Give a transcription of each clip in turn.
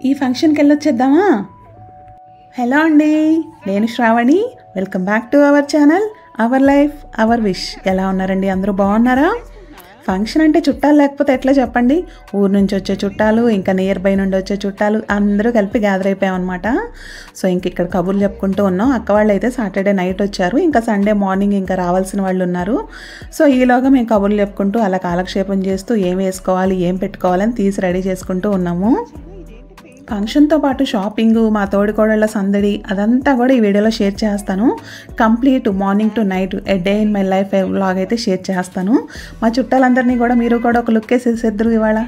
ఈ ఫంక్షన్కి వెళ్ళొచ్చేద్దామా? హలో అండి, నేను Shravani. Welcome back to our channel our life our wish. ఎలా ఉన్నారండి? అందరూ బాగున్నారా? ఫంక్షన్ అంటే చుట్టాలు లేకపోతే ఎట్లా చెప్పండి? ఊరు నుంచి వచ్చే చుట్టాలు, ఇంకా నియర్ బై నుండి వచ్చే చుట్టాలు అందరూ కలిపి గ్యాదర్ అయిపోయామన్నమాట. సో ఇంక ఇక్కడ కబుర్లు చెప్పుకుంటూ ఉన్నాం. అక్క వాళ్ళు అయితే సాటర్డే నైట్ వచ్చారు, ఇంకా సండే మార్నింగ్ ఇంకా రావాల్సిన వాళ్ళు ఉన్నారు. సో ఈలోగా మేము కబుర్లు చెప్పుకుంటూ అలా కాలక్షేపం చేస్తూ ఏం వేసుకోవాలి ఏం పెట్టుకోవాలని తీసి రెడీ చేసుకుంటూ ఉన్నాము. ఫంక్షన్తో పాటు షాపింగ్, మా తోడికోడళ్ళ సందడి అదంతా కూడా ఈ వీడియోలో షేర్ చేస్తాను. Complete morning to night A day in my life vlog అయితే షేర్ చేస్తాను. మా చుట్టాలందరినీ కూడా మీరు కూడా ఒక లుక్ వేసేద్దరు. ఇవాళ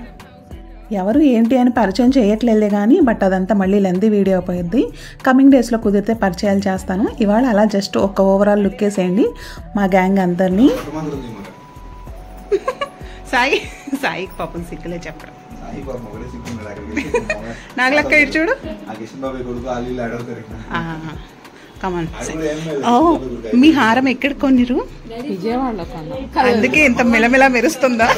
ఎవరు ఏంటి అని పరిచయం చేయట్లేదే కానీ, బట్ అదంతా మళ్ళీ లెంతీ వీడియో అయిపోయింది. కమింగ్ డేస్లో కుదిరితే పరిచయాలు చేస్తాను. ఇవాళ అలా జస్ట్ ఒక ఓవరాల్ లుక్ వేసేయండి మా గ్యాంగ్ అందరినీ. సాయికి పాపం సిగ్గులే చెప్పడం. నాకు లెక్క ఇటు చూడు. కమన్. ఓ, మీ హారం ఎక్కడ కొనిరు? విజయవాడలో కొన్నా, అందుకే ఇంత మెలమెల మెరుస్తుందా?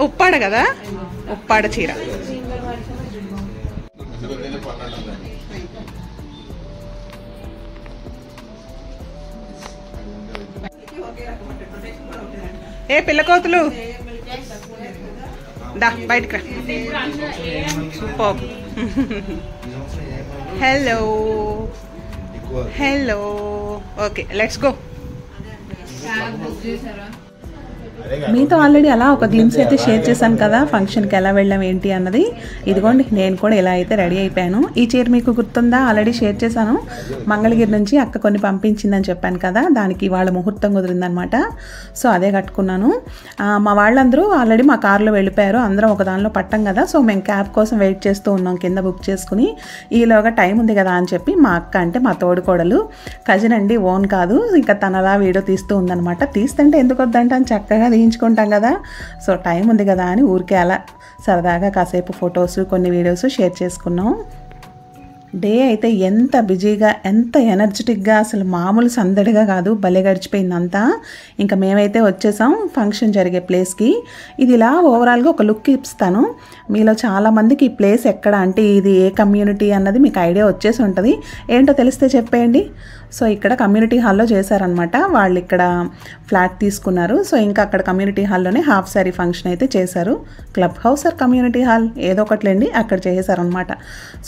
ఉప్పాడ కదా, ఉప్పాడ చీర. ఏ పిల్లకోతులు దా బయటకు రా. Super. Hello hello, okay let's go. మీతో ఆల్రెడీ అలా ఒక గ్లిమ్స్ అయితే షేర్ చేశాను కదా ఫంక్షన్కి ఎలా వెళ్ళాం ఏంటి అన్నది. ఇదిగోండి నేను కూడా ఇలా అయితే రెడీ అయిపోయాను. ఈ చీర మీకు గుర్తుందా? ఆల్రెడీ షేర్ చేశాను. మంగళగిరి నుంచి అక్క కొన్ని పంపించిందని చెప్పాను కదా, దానికి వాళ్ళ ముహూర్తం కుదిరిందనమాట. సో అదే కట్టుకున్నాను. మా వాళ్ళందరూ ఆల్రెడీ మా కారులో వెళ్ళిపోయారు. అందరం ఒక దానిలో పట్టాం కదా, సో మేము క్యాబ్ కోసం వెయిట్ చేస్తూ ఉన్నాం కింద బుక్ చేసుకుని. ఈలోగా టైం ఉంది కదా అని చెప్పి మా అక్క, అంటే మా తోడుకోడలు, కజిన్ అండి, ఓన్ కాదు, ఇంకా తనలా వీడియో తీస్తూ ఉందనమాట. తీస్తుంటే ఎందుకు వద్దంటే అని చక్కగా తీయించుకుంటాం కదా. సో టైం ఉంది కదా అని ఊరికే అలా సరదాగా కాసేపు ఫొటోస్ కొన్ని వీడియోస్ షేర్ చేసుకున్నాం. డే అయితే ఎంత బిజీగా, ఎంత ఎనర్జెటిక్గా, అసలు మామూలు సందడిగా కాదు, భలే గడిచిపోయిందంతా. ఇంకా మేమైతే వచ్చేసాం ఫంక్షన్ జరిగే ప్లేస్కి. ఇది ఇలా ఓవరాల్గా ఒక లుక్ ఇస్తాను. మీలో చాలామందికి ఈ ప్లేస్ ఎక్కడ, అంటే ఇది ఏ కమ్యూనిటీ అన్నది మీకు ఐడియా వచ్చేసి ఉంటుంది. ఏంటో తెలిస్తే చెప్పేయండి. సో ఇక్కడ కమ్యూనిటీ హాల్లో చేశారనమాట. వాళ్ళు ఇక్కడ ఫ్లాట్ తీసుకున్నారు. సో ఇంకా అక్కడ కమ్యూనిటీ హాల్లోనే హాఫ్ శారీ ఫంక్షన్ అయితే చేశారు. Club house or community hall ఏదో ఒకట్లేండి, అక్కడ చేశారనమాట.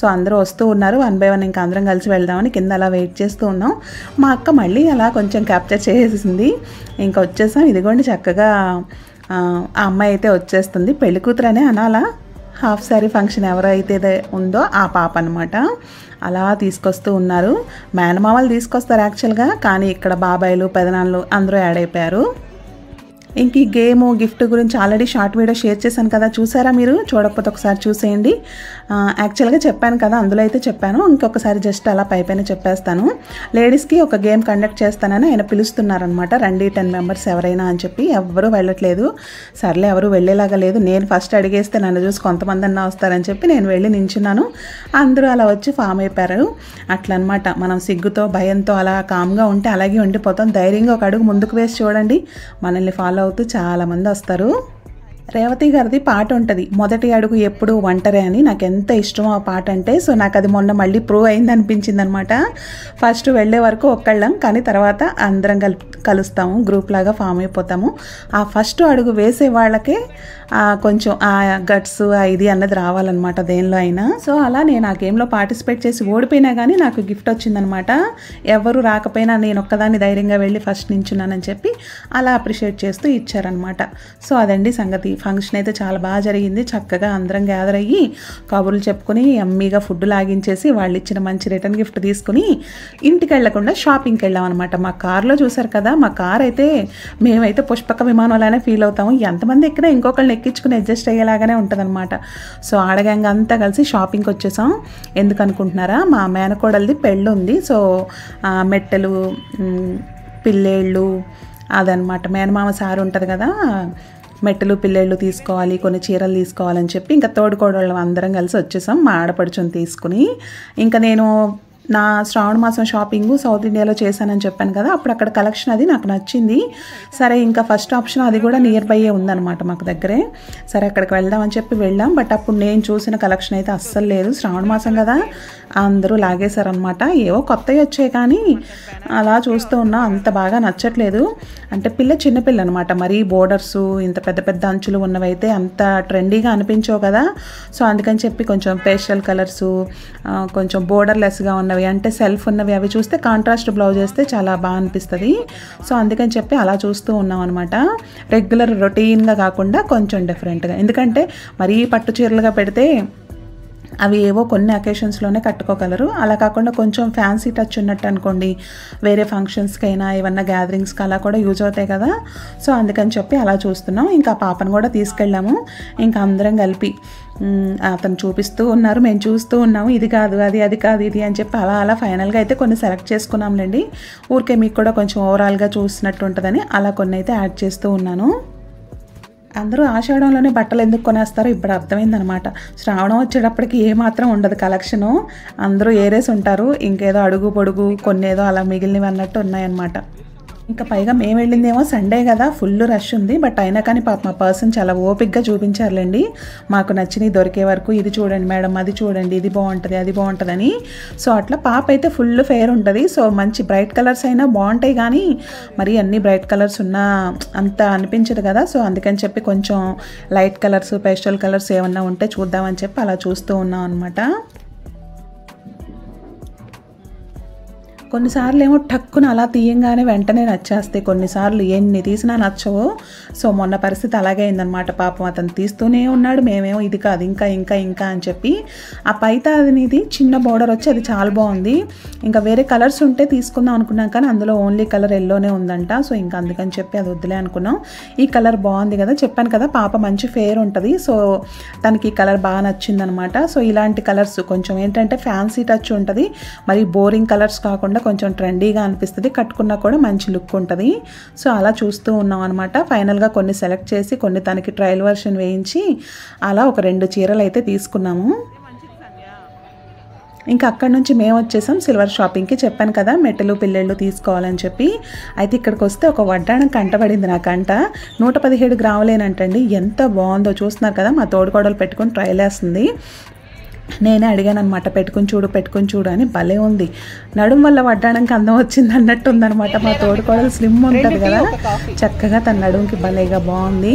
సో అందరూ వస్తూ ఉన్నారు, 1 by 1 ఇంకా అందరం కలిసి వెళ్దామని కింద అలా వెయిట్ చేస్తూ ఉన్నాం. మా అక్క మళ్ళీ అలా కొంచెం క్యాప్చర్ చేసేసింది. ఇంకా వచ్చేసాం. ఇదిగోండి చక్కగా ఆ అమ్మాయి అయితే వచ్చేస్తుంది. పెళ్లి కూతురనే అనాలా, హాఫ్ శారీ ఫంక్షన్ ఎవరైతే ఉందో ఆ పాప అనమాట. అలా తీసుకొస్తూ ఉన్నారు. మేనమామలు తీసుకొస్తారు యాక్చువల్గా, కానీ ఇక్కడ బాబాయిలు పెదనాన్నలు అందరూ యాడ్ అయిపోయారు. ఇంక ఈ గేమ్ గిఫ్ట్ గురించి ఆల్రెడీ షార్ట్ వీడియో షేర్ చేశాను కదా, చూసారా? మీరు చూడకపోతే ఒకసారి చూసేయండి. యాక్చువల్గా చెప్పాను కదా, అందులో అయితే చెప్పాను. ఇంకొకసారి జస్ట్ అలా పైపైన చెప్పేస్తాను. లేడీస్కి ఒక గేమ్ కండక్ట్ చేస్తానని ఆయన పిలుస్తున్నారనమాట. రండి 10 members ఎవరైనా అని చెప్పి. ఎవరు వెళ్ళట్లేదు. సర్లే ఎవరు వెళ్ళేలాగా లేదు. నేను ఫస్ట్ అడిగేస్తే నన్ను చూసి కొంతమంది అన్నా వస్తారని చెప్పి నేను వెళ్ళి నించున్నాను. అందరూ అలా వచ్చి ఫామ్ అయిపోయారు. అట్లా అనమాట. మనం సిగ్గుతో భయంతో అలా కామ్గా ఉంటే అలాగే ఉండిపోతాం. ధైర్యంగా ఒక అడుగు ముందుకు వేసి చూడండి, మనల్ని ఫాలో అవుతూ చాలామంది వస్తారు. రేవతి గారిది పాట ఉంటుంది, మొదటి అడుగు ఎప్పుడు ఒంటరి అని. నాకు ఎంత ఇష్టమో ఆ పాట అంటే. సో నాకు అది మొన్న మళ్ళీ ప్రూవ్ అయింది అనిపించింది అనమాట. ఫస్ట్ వెళ్ళే వరకు ఒక్కళ్ళం, కానీ తర్వాత అందరం కలుస్తాము, గ్రూప్ లాగా ఫామ్ అయిపోతాము. ఆ ఫస్ట్ అడుగు వేసే వాళ్ళకే కొంచెం ఆ గట్స్ ఇది అన్నది రావాలన్నమాట దేనిలో అయినా. సో అలా నేను ఆ గేమ్లో పార్టిసిపేట్ చేసి ఓడిపోయినా కానీ నాకు గిఫ్ట్ వచ్చిందనమాట. ఎవరు రాకపోయినా నేను ఒక్కదాన్ని ధైర్యంగా వెళ్ళి ఫస్ట్ నించున్నానని చెప్పి అలా అప్రిషియేట్ చేస్తూ ఇచ్చారనమాట. సో అదండి సంగతి. ఫంక్షన్ అయితే చాలా బాగా జరిగింది. చక్కగా అందరం గ్యాదర్ అయ్యి కబుర్లు చెప్పుకొని యమ్మీగా ఫుడ్ లాగించేసి వాళ్ళు ఇచ్చిన మంచి రిటర్న్ గిఫ్ట్ తీసుకుని ఇంటికి వెళ్లకుండా షాపింగ్కి వెళ్ళాం అనమాట. మా కార్లో చూసారు కదా, మా కార్ అయితే మేమైతే పుష్పక విమానంలానే ఫీల్ అవుతాము. ఎంతమంది ఎక్కినా ఇంకొకళ్ళని ఎక్కించుకుని అడ్జస్ట్ అయ్యేలాగానే ఉంటుందన్నమాట. సో ఆడగంగా అంతా కలిసి షాపింగ్కి వచ్చేసాం. ఎందుకు అనుకుంటున్నారా? మా మేనకోడలిది పెళ్ళి ఉంది. సో మెట్టెలు, పిల్లేళ్ళు అదనమాట. మేనమామ సారు ఉంటుంది కదా, మెట్టలు పిల్లేళ్ళు తీసుకోవాలి, కొన్ని చీరలు తీసుకోవాలని చెప్పి ఇంకా తోడుకోడళ్ళు అందరం కలిసి వచ్చేసాం. మా ఆడపడుచుని తీసుకుని ఇంకా నేను నా శ్రావణ మాసం షాపింగ్ సౌత్ ఇండియాలో చేశానని చెప్పాను కదా, అప్పుడు అక్కడ కలెక్షన్ అది నాకు నచ్చింది. సరే ఇంకా ఫస్ట్ ఆప్షన్ అది కూడా నియర్ బై ఉందన్నమాట మాకు దగ్గరే. సరే అక్కడికి వెళ్దామని చెప్పి వెళ్ళాం. బట్ అప్పుడు నేను చూసిన కలెక్షన్ అయితే అస్సలు లేదు. శ్రావణ మాసం కదా అందరూ లాగేశారనమాట. ఏవో కొత్తవి వచ్చాయి కానీ అలా చూస్తూ ఉన్నా అంత బాగా నచ్చట్లేదు. అంటే చిన్నపిల్ల అనమాట, మరీ బోర్డర్స్ ఇంత పెద్ద పెద్ద అంచులు ఉన్నవైతే అంత ట్రెండీగా అనిపించవు కదా. సో అందుకని చెప్పి కొంచెం పేస్టల్ కలర్స్, కొంచెం బోర్డర్లెస్గా ఉన్నవి అంటే సెల్ఫ్ ఉన్నవి అవి చూస్తే కాంట్రాస్ట్ బ్లౌజ్ వేస్తే చాలా బాగా అనిపిస్తుంది. సో అందుకని చెప్పి అలా చూస్తూ ఉన్నాం అనమాట. రెగ్యులర్ రొటీన్గా కాకుండా కొంచెం డిఫరెంట్గా, ఎందుకంటే మరీ పట్టు చీరలుగా పెడితే అవి ఏవో కొన్ని అకేషన్స్లోనే కట్టుకోగలరు. అలా కాకుండా కొంచెం ఫ్యాన్సీ టచ్ ఉన్నట్టు అనుకోండి, వేరే ఫంక్షన్స్కైనా ఏమన్నా గ్యాదరింగ్స్కి అలా కూడా యూజ్ అవుతాయి కదా. సో అందుకని చెప్పి అలా చూస్తున్నాం. ఇంకా పాపను కూడా తీసుకెళ్ళాము. ఇంకా అందరం కలిపి అతను చూపిస్తూ ఉన్నారు, మేము చూస్తూ ఉన్నాము. ఇది కాదు అది, అది కాదు ఇది అని చెప్పి అలా ఫైనల్గా అయితే కొన్ని సెలెక్ట్ చేసుకున్నాంలేండి. ఊరికే మీకు కూడా కొంచెం ఓవరాల్గా చూసినట్టు ఉంటుందని అలా కొన్ని అయితే యాడ్ చేస్తూ ఉన్నాను. అందరూ ఆషాఢంలోనే బట్టలు ఎందుకు కొనేస్తారో ఇప్పుడు అర్థమైందనమాట. శ్రావణం వచ్చేటప్పటికి ఏమాత్రం ఉండదు కలెక్షను, అందరూ ఏరేసి ఉంటారు. ఇంకేదో అడుగు పొడుగు కొన్నేదో అలా మిగిలినవి అన్నట్టు ఉన్నాయన్నమాట. ఇంకా పైగా మేము వెళ్ళిందేమో సండే కదా, ఫుల్ రష్ ఉంది. బట్ అయినా కానీ పాప మా పర్సన్ చాలా ఓపిక్గా చూపించారులేండి. మాకు నచ్చినవి దొరికే వరకు ఇది చూడండి మేడం, అది చూడండి, ఇది బాగుంటుంది, అది బాగుంటుందని. సో అట్లా పాప అయితే ఫుల్ ఫెయిర్ ఉంటుంది. సో మంచి బ్రైట్ కలర్స్ అయినా బాగుంటాయి కానీ మరి అన్ని బ్రైట్ కలర్స్ ఉన్నా అంత అనిపించదు కదా. సో అందుకని చెప్పి కొంచెం లైట్ కలర్స్, పేస్టల్ కలర్స్ ఏమన్నా ఉంటే చూద్దామని చెప్పి అలా చూస్తూ ఉన్నాం అనమాట. కొన్నిసార్లు ఏమో టక్కున అలా తీయంగానే వెంటనే నచ్చేస్తాయి, కొన్నిసార్లు ఎన్ని తీసినా నచ్చవు. సో మొన్న పరిస్థితి అలాగే అయిందనమాట. పాపం అతను తీస్తూనే ఉన్నాడు, మేమేమో ఇది కాదు ఇంకా ఇంకా ఇంకా అని చెప్పి. ఆ పైతానిది చిన్న బోర్డర్ వచ్చి అది చాలా బాగుంది. ఇంకా వేరే కలర్స్ ఉంటే తీసుకుందాం అనుకున్నాం కానీ అందులో ఓన్లీ కలర్ ఎల్లోనే ఉందంట. సో ఇంకా అందుకని చెప్పి అది వద్దులే అనుకున్నాం. ఈ కలర్ బాగుంది కదా, చెప్పాను కదా పాప మంచి ఫేర్ ఉంటుంది. సో తనకి ఈ కలర్ బాగా నచ్చిందనమాట. సో ఇలాంటి కలర్స్ కొంచెం ఏంటంటే ఫ్యాన్సీ టచ్ ఉంటుంది, మరి బోరింగ్ కలర్స్ కాకుండా కొంచెం ట్రెండీగా అనిపిస్తుంది, కట్టుకున్నా కూడా మంచి లుక్ ఉంటుంది. సో అలా చూస్తూ ఉన్నాం అనమాట. ఫైనల్గా కొన్ని సెలెక్ట్ చేసి కొన్ని తనకి ట్రయల్ వర్షన్ వేయించి అలా ఒక 2 చీరలు అయితే తీసుకున్నాము. ఇంకా అక్కడ నుంచి మేము వచ్చేసాం సిల్వర్ షాపింగ్కి. చెప్పాను కదా మెట్టలు పిల్లళ్ళు తీసుకోవాలని చెప్పి. అయితే ఇక్కడికి వస్తే ఒక వడ్డాణం కంటపడింది నా కంట. 117 గ్రాములేనంటండి. ఎంత బాగుందో చూస్తున్నారు కదా, మా తోడుకోడలు పెట్టుకుని ట్రయల్ వేస్తుంది. నేనే అడిగాను అనమాట, పెట్టుకుని చూడు అని. భలే ఉంది, నడుము వల్ల వడ్డాడానికి అందం వచ్చింది అన్నట్టు ఉందనమాట. మా తోడుకోడలు స్లిమ్ ఉంటుంది కదా, చక్కగా తన నడుముకి భలేగా బాగుంది.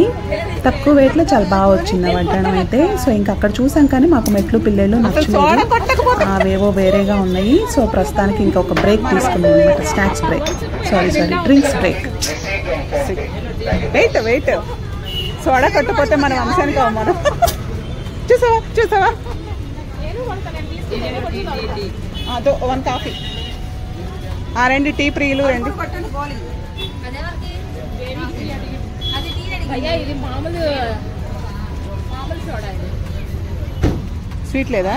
తక్కువ వెయిట్లో చాలా బాగా వచ్చింది ఆ వడ్డానం అయితే. సో ఇంకా అక్కడ చూసాం కానీ మాకు మెట్లు పిల్లలు నచ్చలేదు, అవేవో వేరేగా ఉన్నాయి. సో ప్రస్తుతానికి ఇంకొక బ్రేక్ తీసుకున్నాం అనమాట, snacks break, sorry drinks break. Wait soda కట్టుపోతే మనం అంశానికి మనం చూసావా 1 కాఫీ, 2 టీ ప్రీలు 2. స్వీట్ లేదా?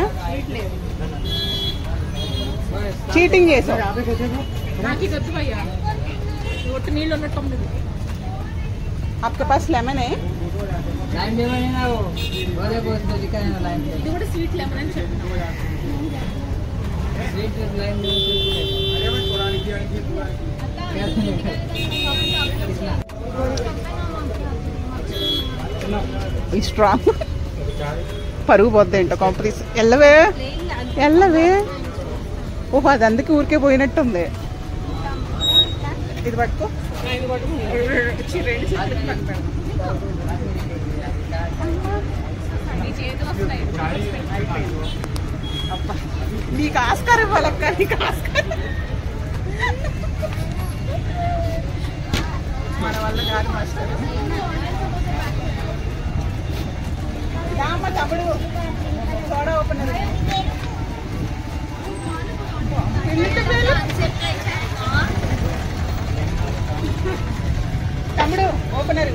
చీటింగ్ చేసా. आपके पास लेमन है? ఇది కూడా స్వీట్ లెమన్ అని చెప్తున్నా. ఈ స్ట్రాంగ్ పరుగు పోద్ది ఏంటో కాంపిటీషన్. ఎల్లవే ఓహో అది అందుకే ఊరికే పోయినట్టుంది. ఇది పట్టుకో, నీకు ఆస్కారం ఇవ్వాలక్క, నీకు ఆస్కారం. మన వల్ల కాదు మాస్టర్. తమ్ముడు సోడా ఓపెనర్, తమ్ముడు ఓపెనర్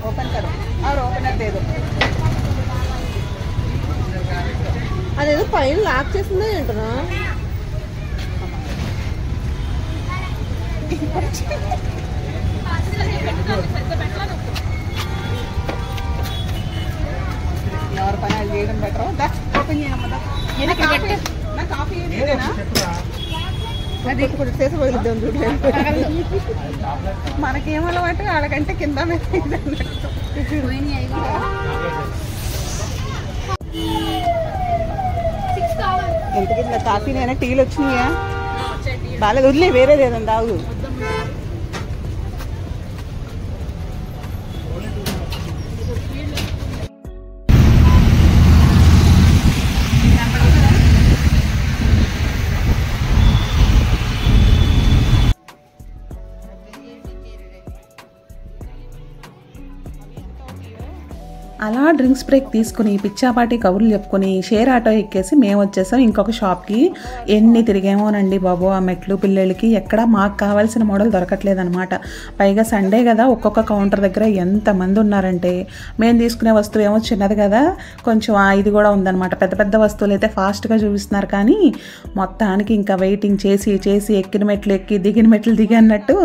ఓపెన్ కरो और ఓపెనర్ दे दो. అదేదో పైన లాక్ చేసిందే ఏంటనా? ఎవరి పని అది చేయడం బెటర్. ఓపెన్ చేయమ్మా. కాఫీ అది చేసి వదిలిద్దాం చూడలేదు. మనకేం అలవాటు వాళ్ళకంటే కింద ఎంతకి కాఫీ నేనా టీలు వచ్చినాయా? బాగా వదిలే వేరేది ఏదన్నా తాగు. అలా డ్రింక్స్ బ్రేక్ తీసుకుని పిచ్చాపాటి కబుర్లు చెప్పుకొని షేర్ ఆటో ఎక్కేసి మేము వచ్చేసాం ఇంకొక షాప్కి. ఎన్ని తిరిగేమోనండి బాబు ఆ మెట్లు పిల్లలకి, ఎక్కడ మాకు కావాల్సిన మోడల్ దొరకట్లేదనమాట. పైగా సండే కదా, ఒక్కొక్క కౌంటర్ దగ్గర ఎంతమంది ఉన్నారంటే, మేము తీసుకునే వస్తువు ఏమో చిన్నది కదా, కొంచెం ఇది కూడా ఉందన్నమాట. పెద్ద పెద్ద వస్తువులు అయితే ఫాస్ట్గా చూపిస్తున్నారు, కానీ మొత్తానికి ఇంకా వెయిటింగ్ చేసి చేసి ఎక్కిన మెట్లు ఎక్కి దిగిన మెట్లు దిగి అన్నట్టు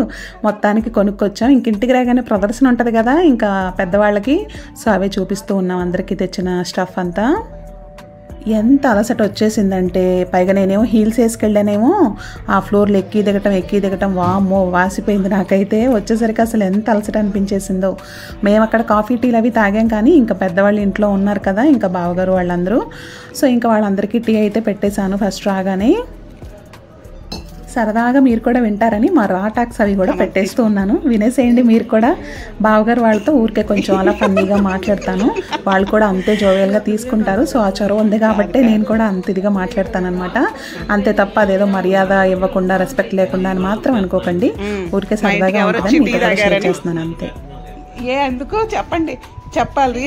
మొత్తానికి కొనుక్కొచ్చాం. ఇంక ఇంటికి రాగానే ప్రదర్శన ఉంటుంది కదా ఇంకా పెద్దవాళ్ళకి, సో అవే చూపిస్తూ ఉన్నాం అందరికీ తెచ్చిన స్టఫ్ అంతా. ఎంత అలసట వచ్చేసిందంటే, పైగా నేనేమో హీల్స్ వేసుకెళ్ళానేమో, ఆ ఫ్లోర్లో ఎక్కి దిగటం వామ్మో వాసిపోయింది నాకైతే. వచ్చేసరికి అసలు ఎంత అలసట అనిపించేసిందో. మేము అక్కడ కాఫీ టీలు అవి తాగాం, కానీ ఇంకా పెద్దవాళ్ళు ఇంట్లో ఉన్నారు కదా, ఇంకా బావగారు వాళ్ళందరూ. సో ఇంకా వాళ్ళందరికీ టీ అయితే పెట్టేశాను ఫస్ట్ రాగానే. సరదాగా మీరు కూడా వింటారని మా రా టాక్స్ అవి కూడా పెట్టేస్తూ ఉన్నాను, వినేసేయండి మీరు కూడా. బావగారు వాళ్ళతో ఊరికే కొంచెం అలా ఫన్నీగా మాట్లాడతాను, వాళ్ళు కూడా అంతే జోవియల్గా తీసుకుంటారు. సో ఆ చొరవ ఉంది కాబట్టి నేను కూడా అంత ఇదిగా మాట్లాడతాను అనమాట. అంతే తప్ప అదేదో మర్యాద ఇవ్వకుండా రెస్పెక్ట్ లేకుండా అని మాత్రం అనుకోకండి, ఊరికే సరదాగా ఉంటుందని మీతో కూడా షేర్ చేస్తున్నాను అంతే. ఎందుకు చెప్పండి, చెప్పాలి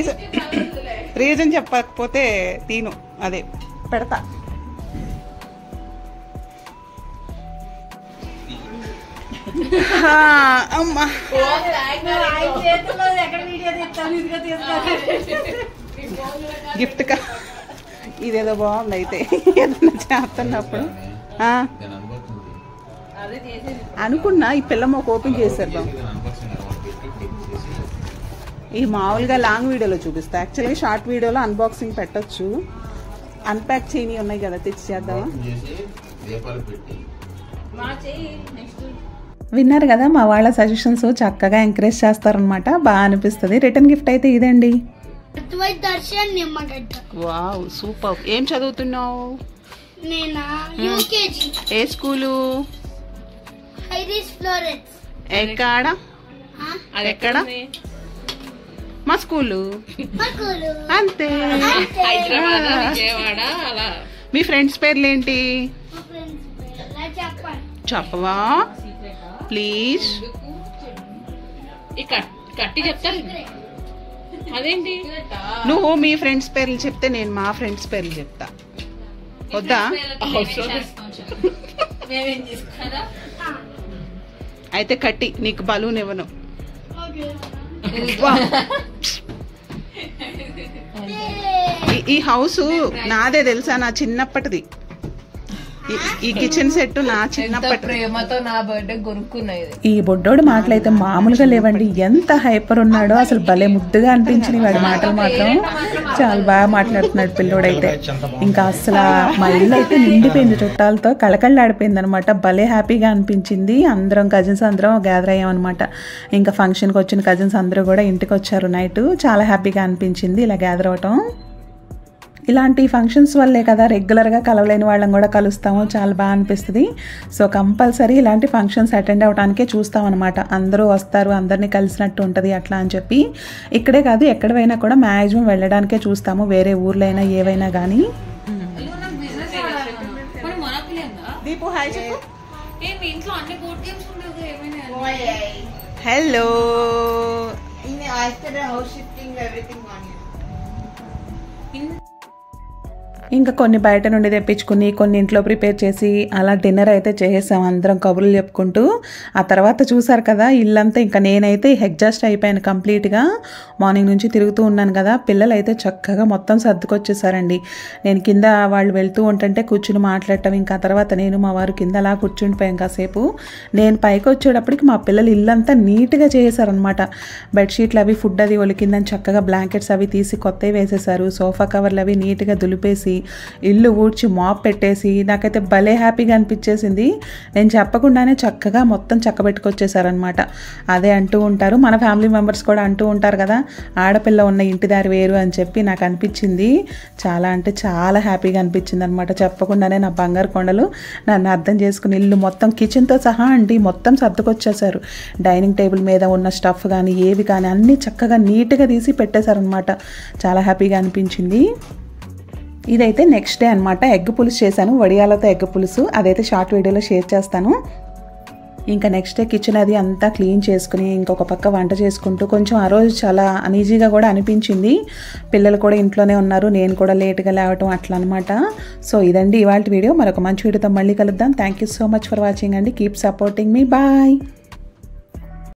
రీజన్ చెప్పకపోతే తీను అదే పెడతా. అమ్మా గిఫ్ట్ కా ఇదేదో బాగుంది అయితే, ఏదన్నా చేస్తున్నప్పుడు అనుకున్నా. ఈ పిల్లమ్మ ఒక ఓపెన్ చేసేద్దాం. ఈ మామూలుగా లాంగ్ వీడియోలో చూపిస్తా, యాక్చువల్గా షార్ట్ వీడియోలో అన్బాక్సింగ్ పెట్టచ్చు. అన్ప్యాక్ చేయని ఉన్నాయి కదా, తెచ్చి చేద్దామా? విన్నారు కదా మా వాళ్ళ సజెషన్స్, చక్కగా ఎంకరేజ్ చేస్తారనమాట, బాగా అనిపిస్తుంది. రిటర్న్ గిఫ్ట్ అయితే ఇదండి. Wow super. ఏం చదువుతున్నావు? ఏ స్కూలు? ఎక్కడ? ఎక్కడ? మా స్కూలు అంతే. మీ ఫ్రెండ్స్ పేర్లేంటి చెప్పవా ప్లీజ్? కట్టి చెప్తాను. అదేంటి, నువ్వు మీ ఫ్రెండ్స్ పేర్లు చెప్తే నేను మా ఫ్రెండ్స్ పేర్లు చెప్తా, వద్దా? అయితే కట్టి నీకు బలూన్ ఇవ్వను. ఈ హౌస్ నాదే తెలుసా, నా చిన్నప్పటిది. ఈ కిచెన్ సెట్ నా చిన్నప్పటి ప్రేమతో నా బర్త్డే కొనుక్కున్నది. ఈ బొడ్డోడు మాటలైతే మామూలుగా లేవండి, ఎంత హైపర్ ఉన్నాడో అసలు. భలే ముద్దుగా అనిపించినాయి వాడి మాటలు మాత్రం, చాలా బాగా మాట్లాడుతున్నాడు పిల్లోడైతే. ఇంకా అసలు మా ఇల్లు అయితే నిండిపోయింది చుట్టాలతో, కళకళలాడిపోయింది అనమాట. భలే హ్యాపీగా అనిపించింది. అందరం కజిన్స్ అందరం గ్యాదర్ అయ్యామన్నమాట. ఇంకా ఫంక్షన్కి వచ్చిన కజిన్స్ అందరూ కూడా ఇంటికి వచ్చారు నైట్. చాలా హ్యాపీగా అనిపించింది ఇలా గ్యాదర్ అవ్వటం. ఇలాంటి ఫంక్షన్స్ వల్లే కదా రెగ్యులర్గా కలవలేని వాళ్ళని కూడా కలుస్తాము, చాలా బాగా అనిపిస్తుంది. సో కంపల్సరీ ఇలాంటి ఫంక్షన్స్ అటెండ్ అవ్వడానికే చూస్తాం అనమాట. అందరూ వస్తారు, అందరినీ కలిసినట్టు ఉంటుంది అట్లా అని చెప్పి. ఇక్కడే కాదు ఎక్కడైనా కూడా మ్యాక్సిమం వెళ్ళడానికే చూస్తాము, వేరే ఊర్లో అయినా ఏవైనా కానీ. హలో ఇంకా కొన్ని బయట నుండి తెప్పించుకుని కొన్ని ఇంట్లో ప్రిపేర్ చేసి అలా డిన్నర్ అయితే చేసేసాం అందరం కబుర్లు చెప్పుకుంటూ. ఆ తర్వాత చూసారు కదా ఇల్లంతా, ఇంకా నేనైతే ఎగ్జాస్ట్ అయిపోయాను కంప్లీట్గా. మార్నింగ్ నుంచి తిరుగుతూ ఉన్నాను కదా, పిల్లలు అయితే చక్కగా మొత్తం సర్దుకొచ్చేసారండి. నేను కింద వాళ్ళు వెళ్తూ ఉంటుంటే కూర్చుని మాట్లాడటం, ఇంకా తర్వాత నేను మా వారు కింద అలా కూర్చుండిపోయాం కాసేపు. నేను పైకి వచ్చేటప్పటికి మా పిల్లలు ఇల్లంతా నీట్గా చేసేసారనమాట. బెడ్షీట్లు అవి ఫుడ్ అది ఒలికిందని చక్కగా బ్లాంకెట్స్ అవి తీసి కొత్తవి వేసేసారు. సోఫా కవర్లు అవి నీట్గా దులిపేసి ఇల్లు ఊడ్చి మాప్ పెట్టేసి నాకైతే భలే హ్యాపీగా అనిపించేసింది. నేను చెప్పకుండానే చక్కగా మొత్తం చక్కబెట్టుకొచ్చేసారనమాట. అదే అంటూ ఉంటారు, మన ఫ్యామిలీ మెంబర్స్ కూడా అంటూ ఉంటారు కదా, ఆడపిల్ల ఉన్న ఇంటి దారి వేరు అని చెప్పి నాకు అనిపించింది. చాలా అంటే చాలా హ్యాపీగా అనిపించింది అనమాట. చెప్పకుండానే నా బంగారు కొండలు నన్ను అర్థం చేసుకుని ఇల్లు మొత్తం కిచెన్తో సహా అండి మొత్తం సర్దుకొచ్చేసారు. డైనింగ్ టేబుల్ మీద ఉన్న స్టఫ్ కానీ ఏవి కానీ అన్నీ చక్కగా నీట్గా తీసి పెట్టేశారనమాట. చాలా హ్యాపీగా అనిపించింది. ఇదైతే నెక్స్ట్ డే అనమాట. ఎగ్ పులుసు చేశాను, వడియాలతో ఎగ్ పులుసు. అదైతే షార్ట్ వీడియోలో షేర్ చేస్తాను. ఇంకా నెక్స్ట్ డే కిచెన్ అది అంతా క్లీన్ చేసుకుని ఇంకొక పక్క వంట చేసుకుంటూ కొంచెం ఆ రోజు చాలా అనీజీగా కూడా అనిపించింది. పిల్లలు కూడా ఇంట్లోనే ఉన్నారు, నేను కూడా లేట్గా లేవటం అట్లా అనమాట. సో ఇదండి ఇవాళ వీడియో. మరొక మంచి వీడియోతో మళ్ళీ కలుద్దాం. Thank you so much for watching అండి. కీప్ సపోర్టింగ్ మీ. బాయ్.